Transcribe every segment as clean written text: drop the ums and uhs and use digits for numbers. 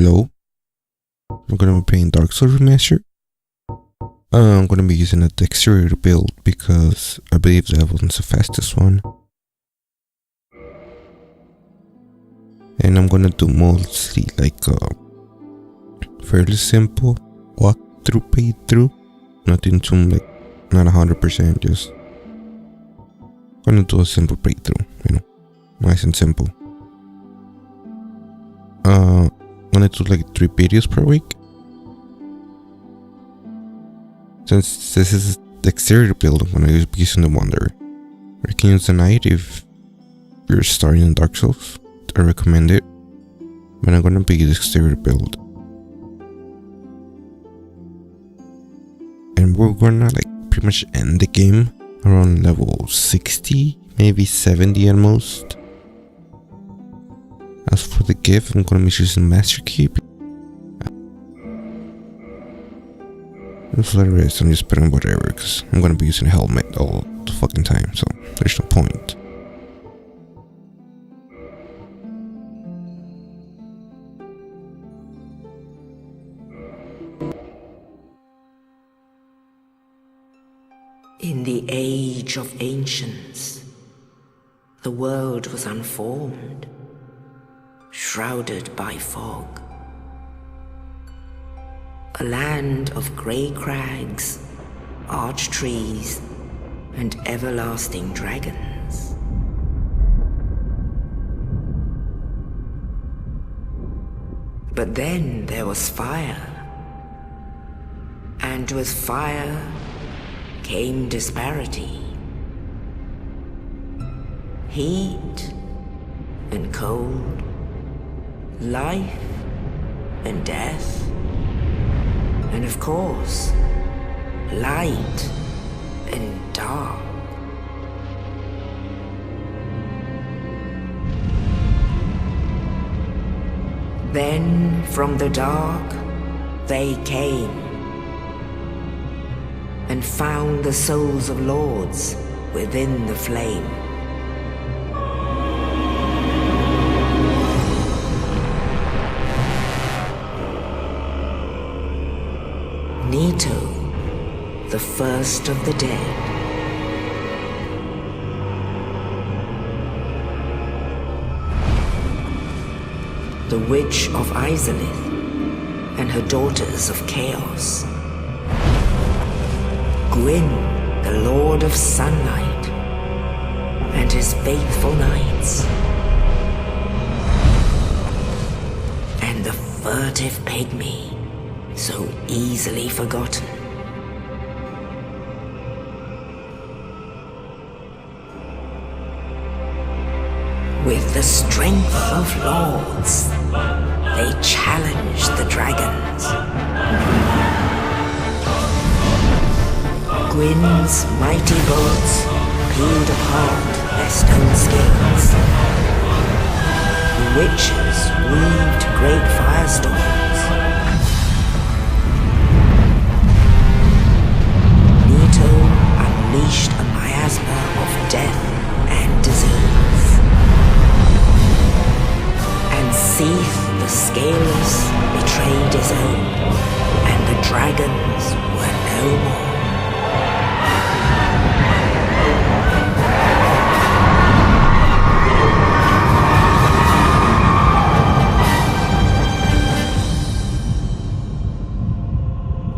Hello, I'm gonna be playing Dark Souls Remastered. I'm gonna be using a exterior build because I believe that one's the fastest one. And I'm gonna do mostly like a fairly simple walkthrough playthrough. Nothing too like, not 100%, just gonna do a simple playthrough, nice and simple. I'm gonna do like 3 videos per week. Since this is the exterior build, I'm gonna be using the Wonder. You can use the Knight if you're starting in Dark Souls. I recommend it. But I'm gonna be the exterior build. And we're gonna like pretty much end the game around level 60, maybe 70 at most. As for the gift, I'm gonna be using Master Keep. And for the rest, I'm just putting whatever, because I'm gonna be using helmet all the fucking time, so there's no point. In the age of ancients, the world was unformed, shrouded by fog. A land of grey crags, arch trees, and everlasting dragons. But then there was fire, and with fire came disparity. Heat and cold, life and death, and of course, light and dark. Then from the dark, they came and found the souls of lords within the flame. Nito, the first of the dead. The Witch of Izalith and her daughters of Chaos. Gwyn, the Lord of Sunlight, and his faithful knights. And the furtive pygmy, so easily forgotten. With the strength of lords, they challenged the dragons. Gwyn's mighty bolts peeled apart their stone scales. The witches weaved great firestorms. Nito unleashed a miasma of death and disease. And Seath the Scaleless betrayed his own, and the dragons were no more.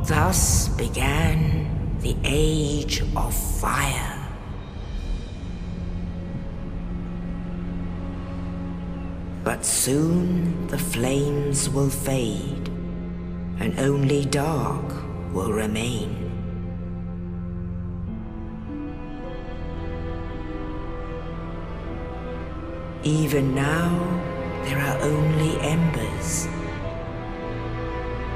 Thus began the Age of Fire. But soon the flames will fade, and only dark will remain. Even now, there are only embers.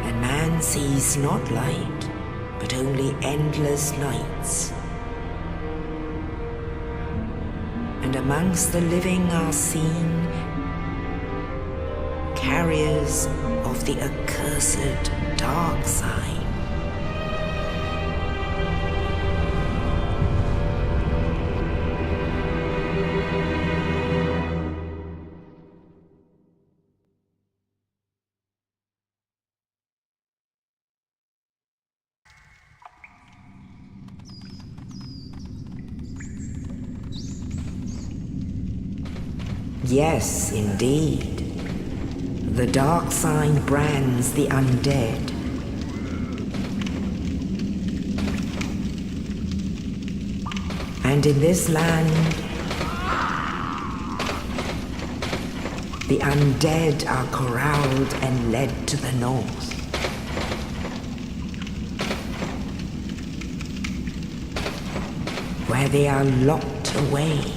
And man sees not light, but only endless nights. And amongst the living are seen carriers of the accursed dark side. Yes, indeed. The dark sign brands the undead. And in this land, the undead are corralled and led to the north. Where they are locked away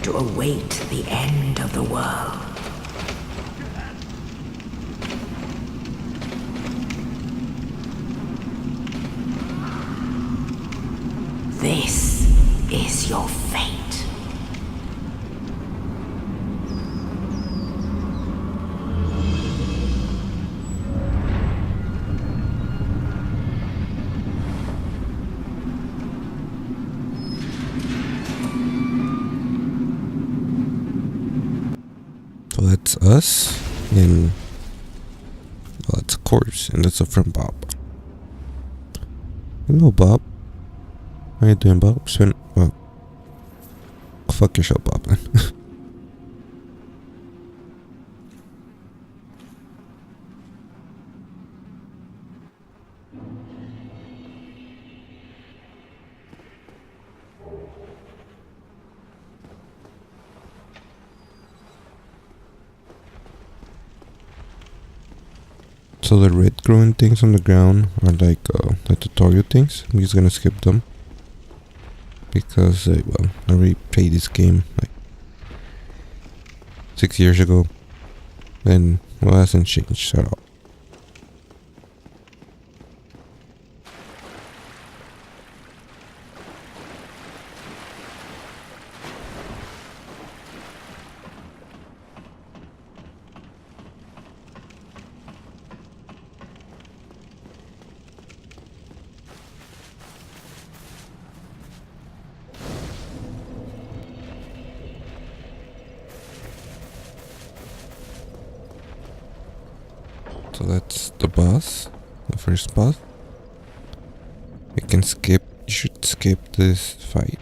to await the end of the world. This is your fate. So that's us, and well, that's a corpse, and that's a from Bob. Hello, Bob. How you doing, Bob? Well, fuck yourself, Bob, then. So the red growing things on the ground are like the tutorial things. I'm just gonna skip them because well, I already played this game like 6 years ago, and well, it hasn't changed at all. So that's the boss, the first boss. You should skip this fight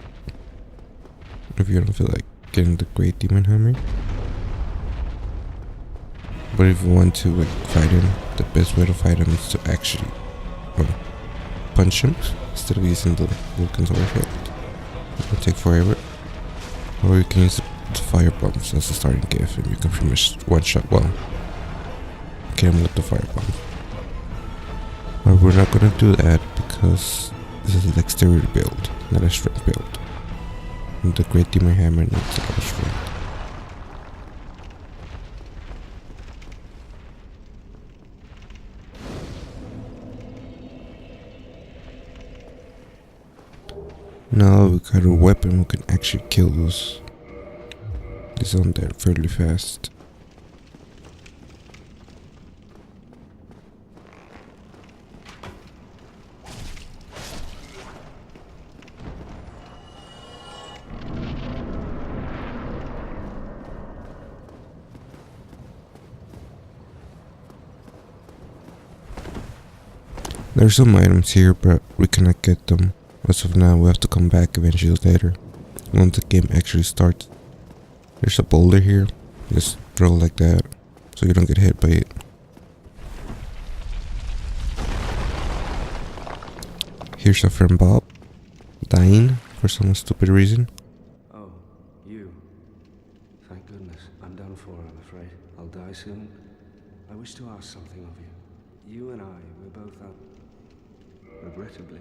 if you don't feel like getting the Great Demon Hammer. But if you want to like fight him, the best way to fight him is to actually punch him instead of using the Vulcan's overhead. It'll take forever. Or you can use the fire bombs as a starting gift, and you can pretty much one shot kill him with the fire bomb. But we're not gonna do that because this is an exterior build, not a strength build. And the Great Demon Hammer needs a lot of strength. Now we got a weapon, we can actually kill this undead fairly fast. There's some items here, but we cannot get them. As of now, we have to come back eventually later, once the game actually starts. There's a boulder here, just throw it like that, so you don't get hit by it. Here's a friend Bob, dying for some stupid reason. Oh, you. Thank goodness. I'm done for, I'm afraid. I'll die soon. I wish to ask something of you. You and I, we're both up. Regrettably,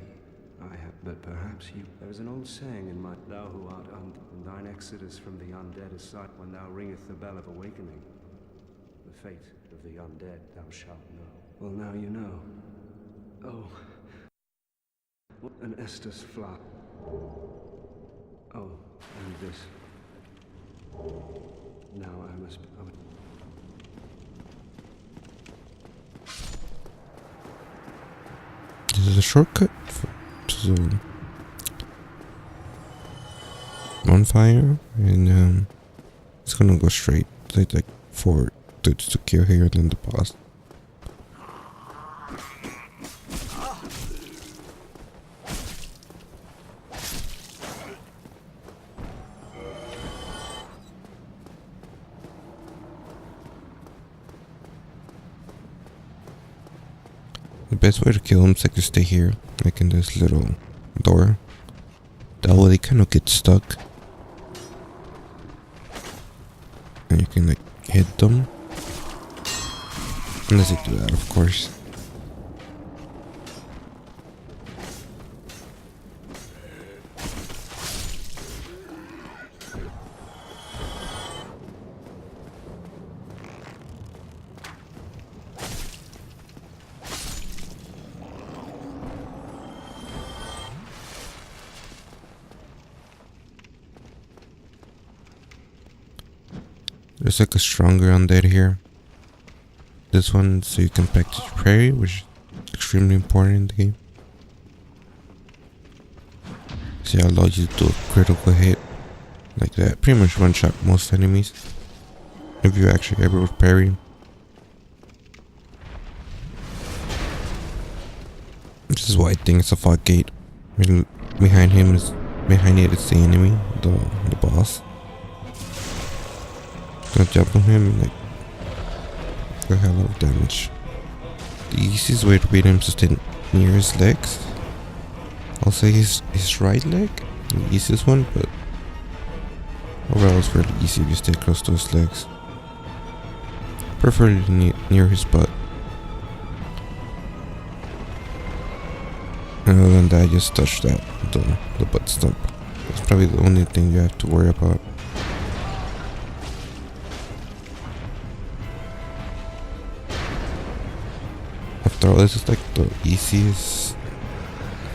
I have, but perhaps you. There is an old saying in my, thou who art thine exodus from the undead is sight when thou ringeth the bell of awakening. The fate of the undead thou shalt know. Well, now you know. Oh, what an Estus flower. Oh, and this. Now I must. This is a shortcut to the bonfire, and it's gonna go straight. It's like 4 dudes to kill here, and then the boss. The best way to kill them is like to stay here, like in this little door. That way they kind of get stuck. And you can like hit them. Unless you do that, of course. There's like a stronger undead here. This one, so you can practice parry, which is extremely important in the game. So it allows you to do a critical hit like that. Pretty much one shot most enemies. If you actually ever with parry. This is why I think it's a fog gate. Behind it is the enemy, the boss. Gonna jump on him and like do a hell of damage. The easiest way to beat him is to stay near his legs. I'll say his right leg, the easiest one, but overall it's fairly easy if you stay close to his legs. Preferably near his butt. And other than that, just touch that, the butt stump. That's probably the only thing you have to worry about. After all, this is like the easiest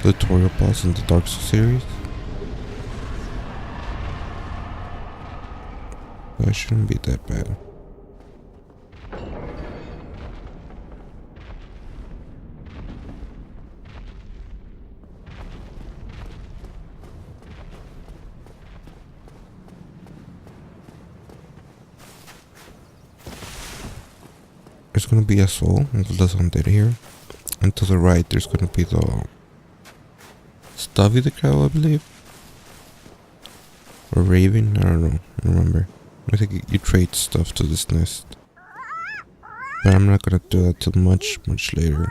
tutorial boss in the Dark Souls series. So it shouldn't be that bad. There's gonna be a soul, and there's undead here. And to the right, there's gonna be the Stubby the cow, I believe. Or Raven, I don't know, I don't remember. I think you trade stuff to this nest. But I'm not gonna do that till much later.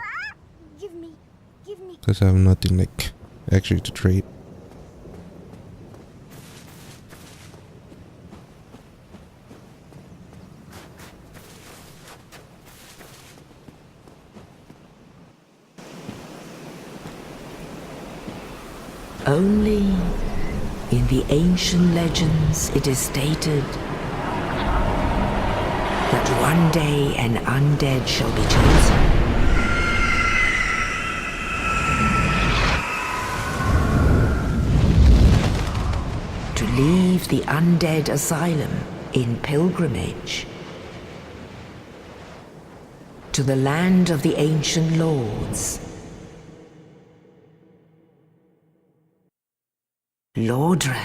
Because I have nothing like actually to trade. Only in the ancient legends it is stated that one day an undead shall be chosen. To leave the undead asylum in pilgrimage to the land of the ancient lords. Lordran.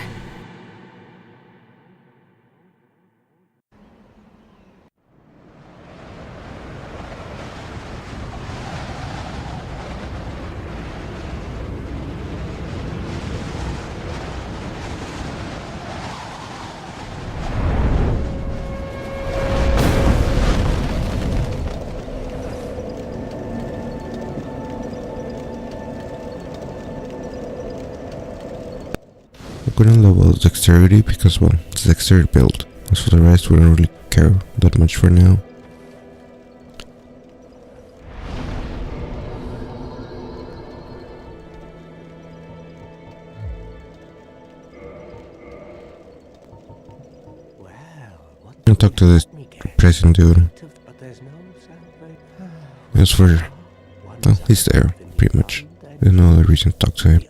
I couldn't level dexterity because, well, it's dexterity build. As for the rest, we don't really care that much for now. I'll talk to this depressing dude. As for, well, he's there, pretty much. There's no other reason to talk to him.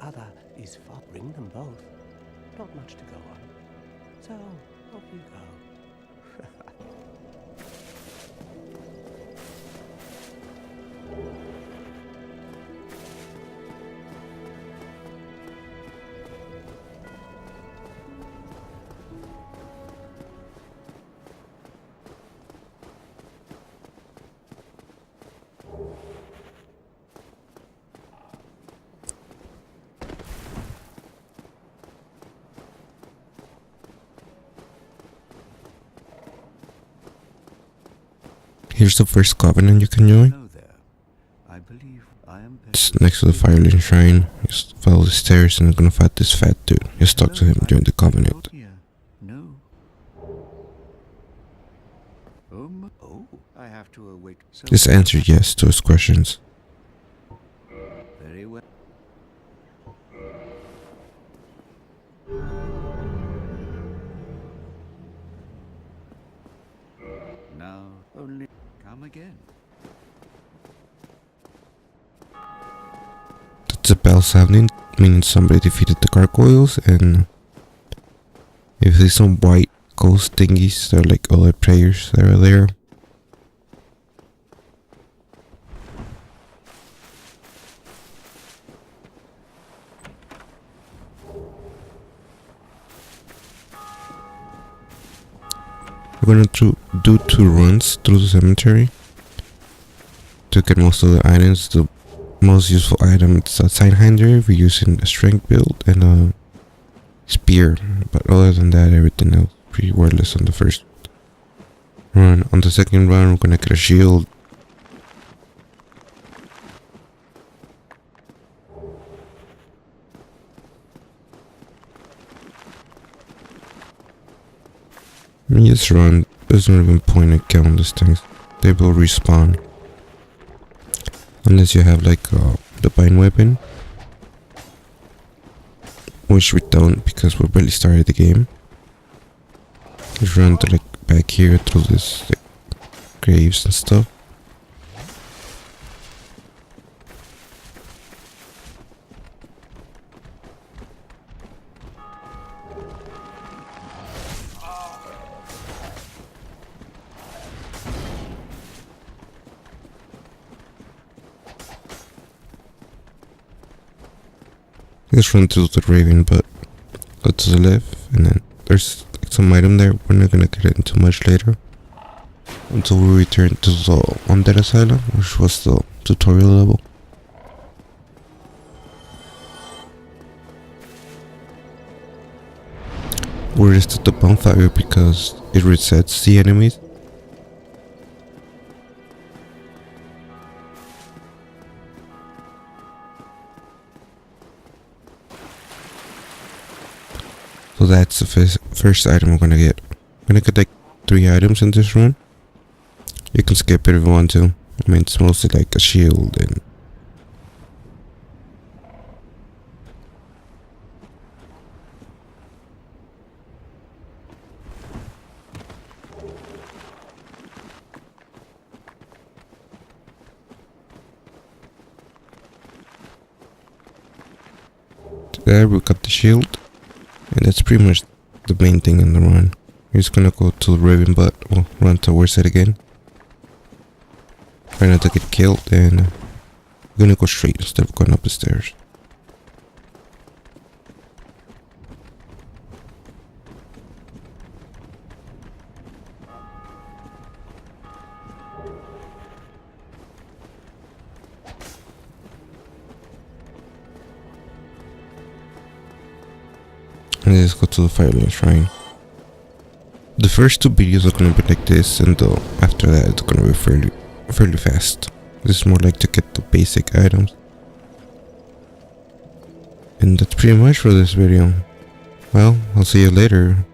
Here's the first covenant you can join. Hello there. I believe I am. It's next to the Firelink Shrine. Just follow the stairs and I'm gonna fight this fat dude. Just talk to him during the Covenant. No. Oh, I have to await. Just answer yes to his questions. Very well. Now only come again. That's a bell sounding, meaning somebody defeated the gargoyles, and if there's some white ghost thingies, they're like other players that are there. We're gonna do 2 runs through the cemetery to get most of the items. The most useful item is a Signhinder. We're using a strength build and a spear, but other than that, everything else pretty worthless on the first run. On the second run, we're gonna get a shield. You just run. There's not even point in killing these things. They will respawn. Unless you have like a divine weapon. Which we don't because we barely started the game. Just run to like back here through this like graves and stuff. Just run through the Raven, but go to the left, and then there's like some item there. We're not gonna get into much later until we return to the Undead Asylum, which was the tutorial level. We're just at the bonfire because it resets the enemies. So that's the first item we're gonna get. We're gonna get like 3 items in this run. You can skip it if you want to. I mean, it's mostly like a shield and there we got the shield. And that's pretty much the main thing in the run. We're just gonna go to the Raven, but we'll run towards it again. Try not to get killed, and we're gonna go straight instead of going up the stairs. And let's go to the Firelink Shrine. The first 2 videos are gonna be like this, and after that it's gonna be fairly fast. This is more like to get the basic items. And that's pretty much for this video. Well, I'll see you later.